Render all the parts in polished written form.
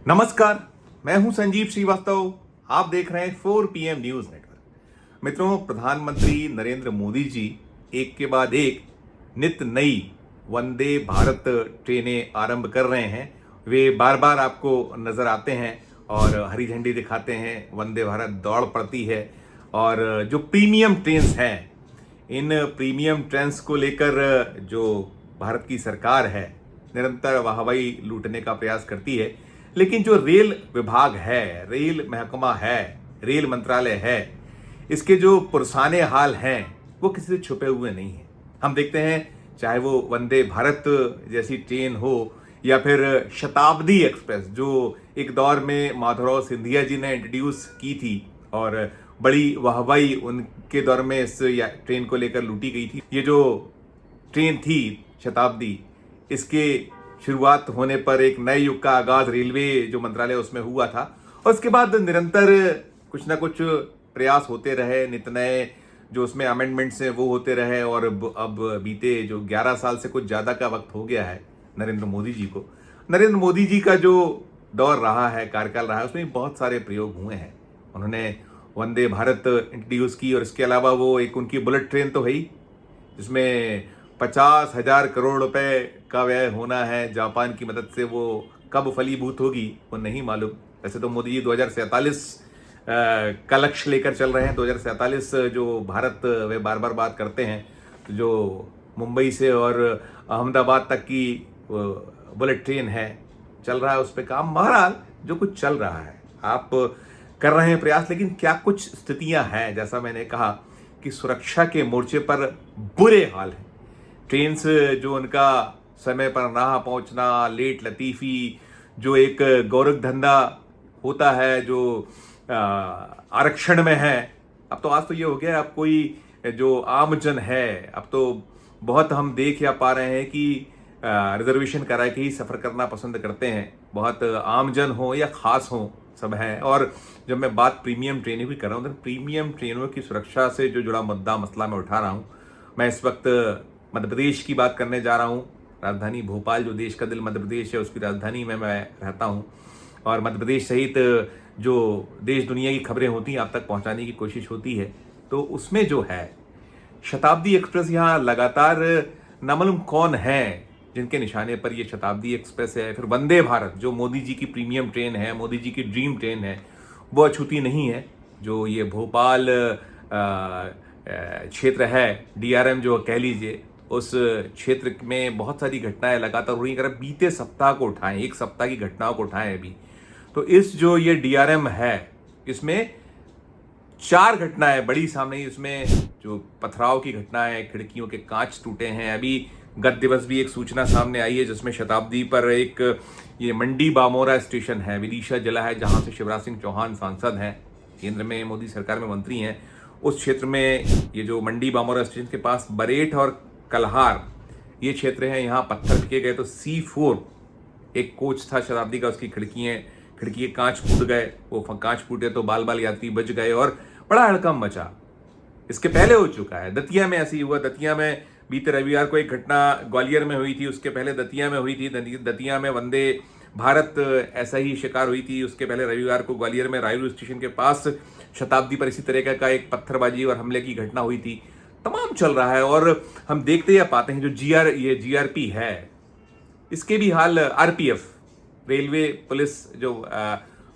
नमस्कार, मैं हूं संजीव श्रीवास्तव। आप देख रहे हैं 4 PM न्यूज नेटवर्क। मित्रों, प्रधानमंत्री नरेंद्र मोदी जी एक के बाद एक नित नई वंदे भारत ट्रेनें आरंभ कर रहे हैं। वे बार बार आपको नजर आते हैं और हरी झंडी दिखाते हैं, वंदे भारत दौड़ पड़ती है। और जो प्रीमियम ट्रेन्स हैं, इन प्रीमियम ट्रेन्स को लेकर जो भारत की सरकार है निरंतर वाहवाही लूटने का प्रयास करती है, लेकिन जो रेल विभाग है, रेल महकमा है, रेल मंत्रालय है, इसके जो पुरसाने हाल हैं वो किसी से छुपे हुए नहीं हैं। हम देखते हैं, चाहे वो वंदे भारत जैसी ट्रेन हो या फिर शताब्दी एक्सप्रेस, जो एक दौर में माधवराव सिंधिया जी ने इंट्रोड्यूस की थी और बड़ी वाहवाही उनके दौर में इस ट्रेन को लेकर लूटी गई थी। ये जो ट्रेन थी शताब्दी, इसके शुरुआत होने पर एक नए युग का आगाज रेलवे जो मंत्रालय उसमें हुआ था और उसके बाद निरंतर कुछ ना कुछ प्रयास होते रहे, नित नए जो उसमें अमेंडमेंट्स हैं वो होते रहे। और अब बीते जो 11 साल से कुछ ज़्यादा का वक्त हो गया है नरेंद्र मोदी जी को। नरेंद्र मोदी जी का जो दौर रहा है, कार्यकाल रहा है, उसमें बहुत सारे प्रयोग हुए हैं। उन्होंने वंदे भारत इंट्रोड्यूस की और इसके अलावा वो एक उनकी बुलेट ट्रेन तो है ही, जिसमें 50,000 करोड़ रुपए का व्यय होना है। जापान की मदद से वो कब फलीभूत होगी वो नहीं मालूम। वैसे तो मोदी जी 2047 का लक्ष्य लेकर चल रहे हैं। 2047 जो भारत वे बार बार बात करते हैं, तो जो मुंबई से और अहमदाबाद तक की बुलेट ट्रेन है, चल रहा है उस पर काम। बहरहाल जो कुछ चल रहा है, आप कर रहे हैं प्रयास, लेकिन क्या कुछ स्थितियां हैं, जैसा मैंने कहा कि सुरक्षा के मोर्चे पर बुरे हाल हैं। ट्रेन से जो उनका समय पर ना पहुंचना, लेट लतीफ़ी, जो एक गौरव धंधा होता है जो आरक्षण में है, अब तो आज तो ये हो गया, अब कोई जो आमजन है, अब तो बहुत हम देख या पा रहे हैं कि रिजर्वेशन करा के ही सफ़र करना पसंद करते हैं। बहुत आमजन हो या ख़ास हो, सब हैं। और जब मैं बात प्रीमियम ट्रेनें भी कर रहा हूँ, तो प्रीमियम ट्रेनों की सुरक्षा से जो जुड़ा मसला मैं उठा रहा हूँ। मैं इस वक्त मध्य प्रदेश की बात करने जा रहा हूँ। राजधानी भोपाल, जो देश का दिल मध्य प्रदेश है, उसकी राजधानी में मैं रहता हूँ। और मध्य प्रदेश सहित जो देश दुनिया की खबरें होती हैं आप तक पहुँचाने की कोशिश होती है। तो उसमें जो है शताब्दी एक्सप्रेस, यहाँ लगातार न मालूम कौन है जिनके निशाने पर ये शताब्दी एक्सप्रेस है। फिर वंदे भारत, जो मोदी जी की प्रीमियम ट्रेन है, मोदी जी की ड्रीम ट्रेन है, वो अछूती नहीं है। जो ये भोपाल क्षेत्र है, DRM जो कह लीजिए, उस क्षेत्र में बहुत सारी घटनाएं लगातार हो रही हैं। अगर बीते सप्ताह को उठाएं, एक सप्ताह की घटनाओं को उठाएं अभी, तो इस जो ये DRM है, इसमें 4 घटनाएं बड़ी सामने। इसमें जो पथराव की घटनाएं, खिड़कियों के कांच टूटे हैं। अभी गत दिवस भी एक सूचना सामने आई है जिसमें शताब्दी पर एक ये मंडी बामोरा स्टेशन है, विदिशा जिला है, जहां से शिवराज सिंह चौहान सांसद हैं, केंद्र में मोदी सरकार में मंत्री हैं। उस क्षेत्र में ये जो मंडी बामोरा स्टेशन के पास बरेठ और कलहार ये क्षेत्र हैं, यहाँ पत्थर फेंके गए। तो C4 एक कोच था शताब्दी का, उसकी खिड़की के कांच फूट गए। वो कांच फूटे तो बाल यात्री बच गए और बड़ा हड़कंप मचा। इसके पहले हो चुका है, दतिया में ऐसे ही हुआ। दतिया में बीते रविवार को एक घटना ग्वालियर में हुई थी, उसके पहले दतिया में हुई थी। दतिया में वंदे भारत ऐसा ही शिकार हुई थी। उसके पहले रविवार को ग्वालियर में रायरू स्टेशन के पास शताब्दी पर इसी तरह का एक पत्थरबाजी और हमले की घटना हुई थी। तमाम चल रहा है और हम देखते या पाते हैं। जो GRP है, इसके भी हाल, RPF रेलवे पुलिस जो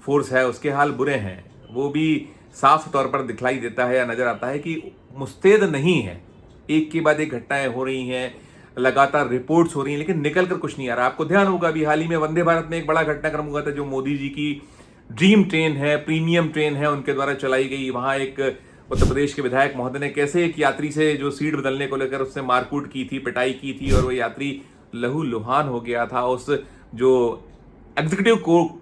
फोर्स है, उसके हाल बुरे हैं। वो भी साफ तौर पर दिखलाई देता है या नजर आता है कि मुस्तैद नहीं है। एक के बाद एक घटनाएं हो रही हैं, लगातार रिपोर्ट्स हो रही हैं, लेकिन निकल कर कुछ नहीं आ रहा। आपको ध्यान होगा अभी हाल ही में वंदे भारत में एक बड़ा घटनाक्रम हुआ था। जो मोदी जी की ड्रीम ट्रेन है, प्रीमियम ट्रेन है, उनके द्वारा चलाई गई। वहां एक उत्तर प्रदेश के विधायक महोदय ने कैसे एक यात्री से जो सीट बदलने को लेकर उससे मारकूट की थी, पिटाई की थी, और वो यात्री लहूलुहान हो गया था। उस जो एग्जीक्यूटिव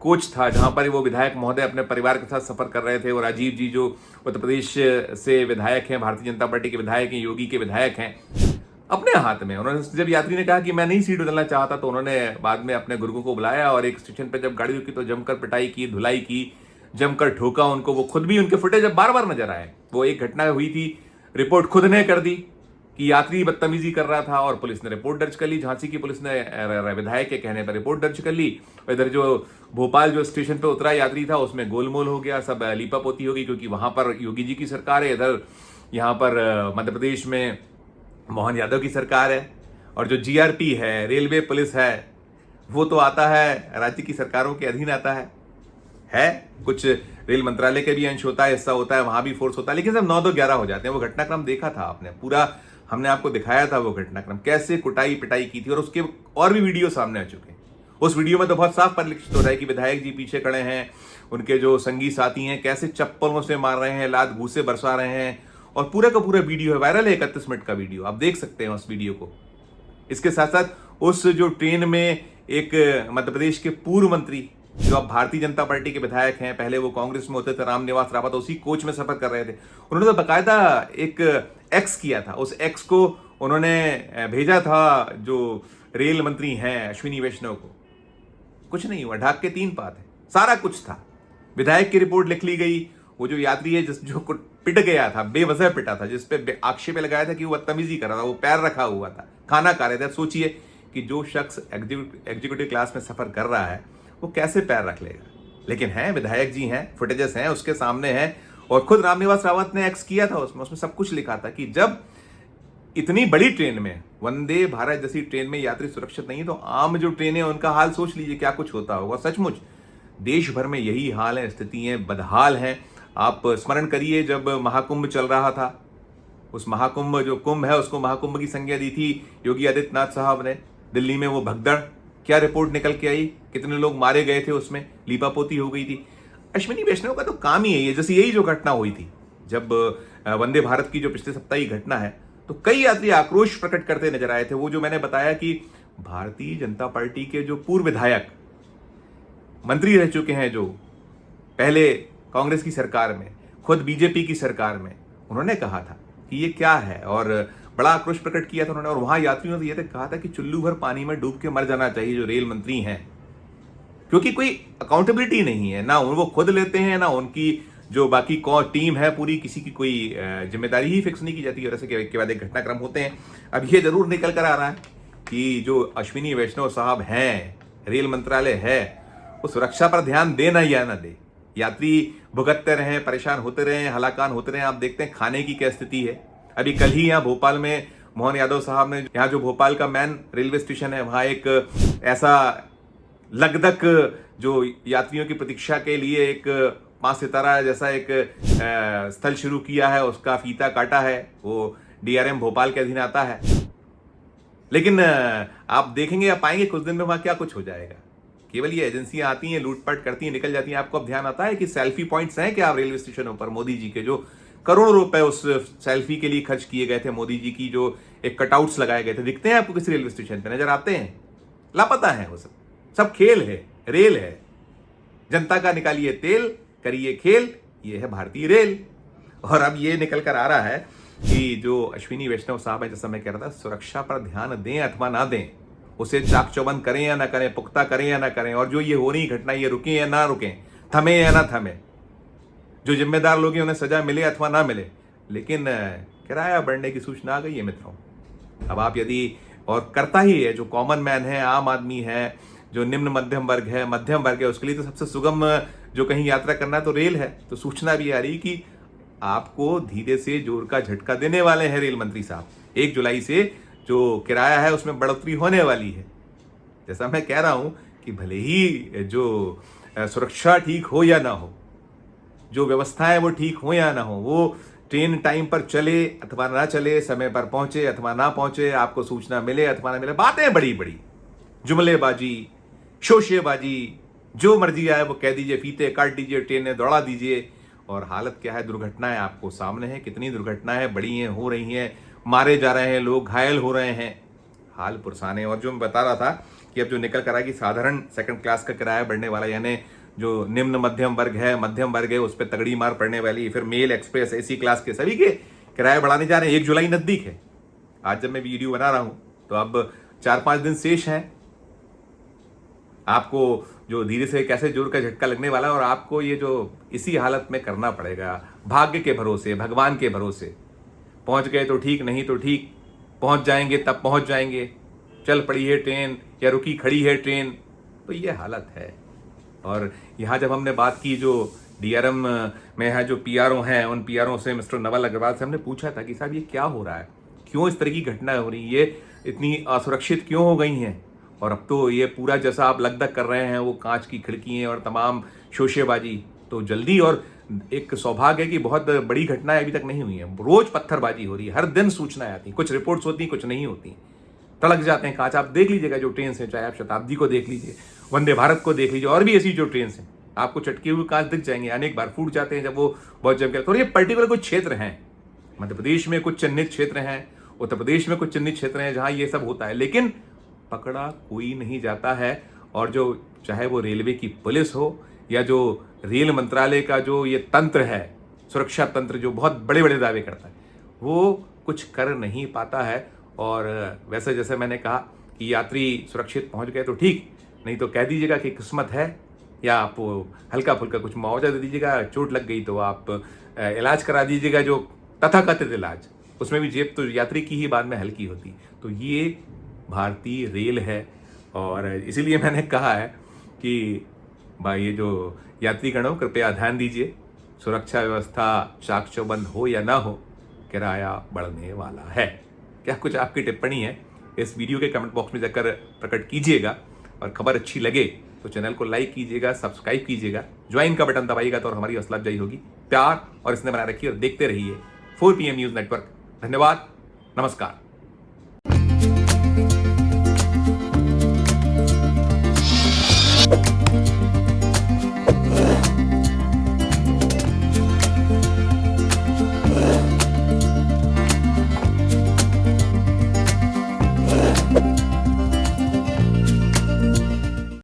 कोच था जहां पर वो विधायक महोदय अपने परिवार के साथ सफर कर रहे थे, और राजीव जी जो उत्तर प्रदेश से विधायक हैं, भारतीय जनता पार्टी के विधायक हैं, योगी के विधायक हैं, अपने हाथ में उन्होंने, जब यात्री ने कहा कि मैं नहीं सीट बदलना चाहता, तो उन्होंने बाद में अपने गुर्गों को बुलाया और एक स्टेशन पर जब गाड़ी रुकी तो जमकर पिटाई की, धुलाई की, जमकर ठोका उनको। वो खुद भी, उनके फुटेज बार बार नजर आए। वो एक घटना हुई थी, रिपोर्ट खुद ने कर दी कि यात्री बदतमीजी कर रहा था और पुलिस ने रिपोर्ट दर्ज कर ली। झांसी की पुलिस ने विधायक के कहने पर रिपोर्ट दर्ज कर ली। इधर जो भोपाल जो स्टेशन पे उतरा यात्री था उसमें गोलमोल हो गया, सब लीपापोती हो गई, क्योंकि वहां पर योगी जी की सरकार है, इधर यहाँ पर मध्य प्रदेश में मोहन यादव की सरकार है। और जो जीआरपी है, रेलवे पुलिस है, वो तो आता है राज्य की सरकारों के अधीन आता है। कुछ रेल मंत्रालय के भी अंश होता है, हिस्सा होता है, वहां भी फोर्स होता है, लेकिन सब 9-2-11 हो जाते हैं। वो घटनाक्रम देखा था आपने, पूरा हमने आपको दिखाया था वो घटनाक्रम, कैसे कुटाई पिटाई की थी, और उसके और भी वीडियो सामने आ चुके हैं। उस वीडियो में तो बहुत साफ परिलक्षित हो रहा है कि विधायक जी पीछे खड़े हैं, उनके जो संगी साथी हैं कैसे चप्पलों से मार रहे हैं, लात घूसे बरसा रहे हैं, और पूरा का पूरा वीडियो है, वायरल है, 31 मिनट का वीडियो, आप देख सकते हैं उस वीडियो को। इसके साथ साथ उस जो ट्रेन में एक मध्य प्रदेश के पूर्व मंत्री जो अब भारतीय जनता पार्टी के विधायक हैं, पहले वो कांग्रेस में होते थे, रामनिवास रावत, उसी कोच में सफर कर रहे थे, उन्होंने तो बकायदा एक एक्स किया था। उस एक्स को उन्होंने भेजा था जो रेल मंत्री हैं अश्विनी वैष्णव को। कुछ नहीं हुआ, ढाक के 3 पात है, सारा कुछ था। विधायक की रिपोर्ट लिख ली गई। वो जो यात्री है जो पिट गया था, बेवजह पिटा था, जिसपे आक्षेप लगाया था कि वो बदतमीजी कर रहा था, वो पैर रखा हुआ था, खाना खा रहे थे। सोचिए कि जो शख्स एग्जीक्यूटिव क्लास में सफर कर रहा है वो कैसे पैर रख लेगा। लेकिन हैं, विधायक जी हैं, फुटेजेस हैं, उसके सामने हैं, और खुद रामनिवास रावत ने एक्स किया था उसमें सब कुछ लिखा था कि जब इतनी बड़ी ट्रेन में, वंदे भारत जैसी ट्रेन में यात्री सुरक्षित नहीं, तो आम जो ट्रेनें उनका हाल सोच लीजिए क्या कुछ होता होगा। सचमुच देश भर में यही हाल है, स्थितियां बदहाल हैं। आप स्मरण करिए जब महाकुंभ चल रहा था, उस महाकुंभ जो कुंभ है उसको महाकुंभ की संज्ञा दी थी योगी आदित्यनाथ साहब ने। दिल्ली में वो भगदड़, क्या रिपोर्ट निकल के आई, कितने लोग मारे गए थे, उसमें लीपापोती हो गई थी। अश्विनी वैष्णव का तो काम ही यही है। जैसे यही जो घटना हुई थी जब वंदे भारत की जो पिछले सप्ताह की घटना है, तो कई यात्री आक्रोश प्रकट करते नजर आए थे। वो जो मैंने बताया कि भारतीय जनता पार्टी के जो पूर्व विधायक मंत्री रह चुके हैं, जो पहले कांग्रेस की सरकार में, खुद बीजेपी की सरकार में, उन्होंने कहा था कि ये क्या है, और बड़ा आक्रोश प्रकट किया था उन्होंने। और वहां यात्रियों ने यह कहा था कि चुल्लू भर पानी में डूब के मर जाना चाहिए जो रेल मंत्री हैं, क्योंकि कोई अकाउंटेबिलिटी नहीं है, ना वो खुद लेते हैं, ना उनकी जो बाकी टीम है पूरी, किसी की कोई जिम्मेदारी ही फिक्स नहीं की जाती। और ऐसे के बाद एक घटनाक्रम होते हैं। अब ये जरूर निकल कर आ रहा है कि जो अश्विनी वैष्णव साहब हैं, रेल मंत्रालय है, वो सुरक्षा पर ध्यान देना या ना दे। यात्री भुगतते रहे, परेशान होते रहे, हलाकान होते रहे। आप देखते हैं खाने की क्या स्थिति है। अभी कल ही यहाँ भोपाल में मोहन यादव साहब ने, यहाँ जो भोपाल का मेन रेलवे स्टेशन है, वहाँ एक ऐसा लगधक जो यात्रियों की प्रतीक्षा के लिए एक 5 सितारा जैसा एक स्थल शुरू किया है, उसका फीता काटा है। वो डीआरएम भोपाल के अधीन आता है। लेकिन आप देखेंगे, आप पाएंगे कुछ दिन में वहां क्या कुछ हो जाएगा। केवल ये एजेंसियां आती हैं, लूटपाट करती हैं, निकल जाती हैं। आपको अब ध्यान आता है कि सेल्फी पॉइंट्स हैं क्या रेलवे स्टेशनों पर, मोदी जी के जो करोड़ों रुपए उस सेल्फी के लिए खर्च किए गए थे, मोदी जी की जो एक कटआउट्स लगाए गए थे, दिखते हैं आपको किसी रेलवे स्टेशन पे? नजर आते हैं? लापता है वो सब खेल है, रेल है। जनता का निकालिए तेल, करिए खेल, ये है भारतीय रेल। और अब ये निकल कर आ रहा है कि जो अश्विनी वैष्णव साहब है, जैसा मैं कह रहा था, सुरक्षा पर ध्यान दें अथवा ना दें, उसे चाक चौबंद करें या ना करें, पुख्ता करें या ना करें, और जो ये हो रही घटना, ये रुकें या ना रुकें, थमे या ना थमे, जो जिम्मेदार लोग हैं उन्हें सजा मिले अथवा ना मिले। लेकिन किराया बढ़ने की सूचना आ गई है मित्रों। अब आप यदि, और करता ही है, जो कॉमन मैन है, आम आदमी है, जो निम्न मध्यम वर्ग है, मध्यम वर्ग है, उसके लिए तो सबसे सुगम जो कहीं यात्रा करना है तो रेल है। तो सूचना भी आ रही कि आपको धीरे से जोर का झटका देने वाले हैं रेल मंत्री साहब। 1 जुलाई से जो किराया है उसमें बढ़ोतरी होने वाली है। जैसा मैं कह रहा हूं कि भले ही जो सुरक्षा ठीक हो या ना हो, जो व्यवस्थाएं वो ठीक हो या ना हो, वो ट्रेन टाइम पर चले अथवा ना चले, समय पर पहुंचे अथवा ना पहुंचे, आपको सूचना मिले अथवा ना मिले, बातें बड़ी बड़ी, जुमलेबाजी, शोशेबाजी, जो मर्जी आए वो कह दीजिए, फीते काट दीजिए, ट्रेनें दौड़ा दीजिए। और हालत क्या है? दुर्घटनाएं आपको सामने है, कितनी दुर्घटनाएं बड़ी हैं, हो रही हैं, मारे जा रहे हैं लोग, घायल हो रहे हैं, हाल पुरसाने। और जो मैं बता रहा था कि अब जो निकल कर आया कि साधारण सेकंड क्लास का किराया बढ़ने वाला, यानी जो निम्न मध्यम वर्ग है उस पर तगड़ी मार पड़ने वाली। फिर मेल, एक्सप्रेस, एसी क्लास के सभी के किराए बढ़ाने जा रहे हैं। 1 जुलाई नजदीक है। आज जब मैं वीडियो बना रहा हूं तो अब 4-5 दिन शेष हैं। आपको जो धीरे से कैसे जोर का झटका लगने वाला है, और आपको ये जो इसी हालत में करना पड़ेगा, भाग्य के भरोसे, भगवान के भरोसे। पहुंच गए तो ठीक, नहीं तो ठीक, पहुंच जाएंगे तब पहुंच जाएंगे, चल पड़ी है ट्रेन या रुकी खड़ी है ट्रेन, तो ये हालत है। और यहाँ जब हमने बात की जो डीआरएम में है जो पीआरओ हैं, उन पीआरओ से मिस्टर नवल अग्रवाल से हमने पूछा था कि साहब ये क्या हो रहा है, क्यों इस तरह की घटनाएं हो रही, ये इतनी असुरक्षित क्यों हो गई हैं, और अब तो ये पूरा जैसा आप लगदग कर रहे हैं वो कांच की खिड़कियाँ और तमाम शोशेबाजी, तो जल्दी, और एक सौभाग्य है कि बहुत बड़ी घटनाएं अभी तक नहीं हुई हैं, रोज पत्थरबाजी हो रही है, हर दिन सूचनाएं आती, कुछ रिपोर्ट्स होती, कुछ नहीं होती, तड़क जाते हैं कांच। आप देख लीजिएगा जो ट्रेन से, चाहे आप शताब्दी को देख लीजिए, वंदे भारत को देख लीजिए, और भी ऐसी जो ट्रेन हैं आपको चटके हुए कांच दिख जाएंगे, अनेक बार फूट जाते हैं जब वो बहुत जम के। तो ये पर्टिकुलर कुछ क्षेत्र हैं, मध्य प्रदेश में कुछ चिन्हित क्षेत्र हैं, उत्तर प्रदेश में कुछ चिन्हित क्षेत्र हैं जहां ये सब होता है, लेकिन पकड़ा कोई नहीं जाता है। और जो चाहे वो रेलवे की पुलिस हो या जो रेल मंत्रालय का जो ये तंत्र है, सुरक्षा तंत्र, जो बहुत बड़े बड़े दावे करता है, वो कुछ कर नहीं पाता है। और वैसे जैसे मैंने कहा कि यात्री सुरक्षित पहुंच गए तो ठीक, नहीं तो कह दीजिएगा कि किस्मत है, या आप हल्का फुल्का कुछ मुआवजा दे दीजिएगा, चोट लग गई तो आप इलाज करा दीजिएगा, जो तथाकथित इलाज, उसमें भी जेब तो यात्री की ही बाद में हल्की होती। तो ये भारतीय रेल है, और इसीलिए मैंने कहा है कि भाई ये जो यात्रीगणों कृपया ध्यान दीजिए, सुरक्षा व्यवस्था चाक चौबंद हो या ना हो, किराया बढ़ने वाला है। क्या कुछ आपकी टिप्पणी है, इस वीडियो के कमेंट बॉक्स में जाकर प्रकट कीजिएगा, और खबर अच्छी लगे तो चैनल को लाइक कीजिएगा, सब्सक्राइब कीजिएगा, ज्वाइन का बटन दबाइएगा तो और हमारी हौसला अफजाई होगी। प्यार और इसने बनाए रखिए और देखते रहिए 4 PM न्यूज़ नेटवर्क। धन्यवाद, नमस्कार।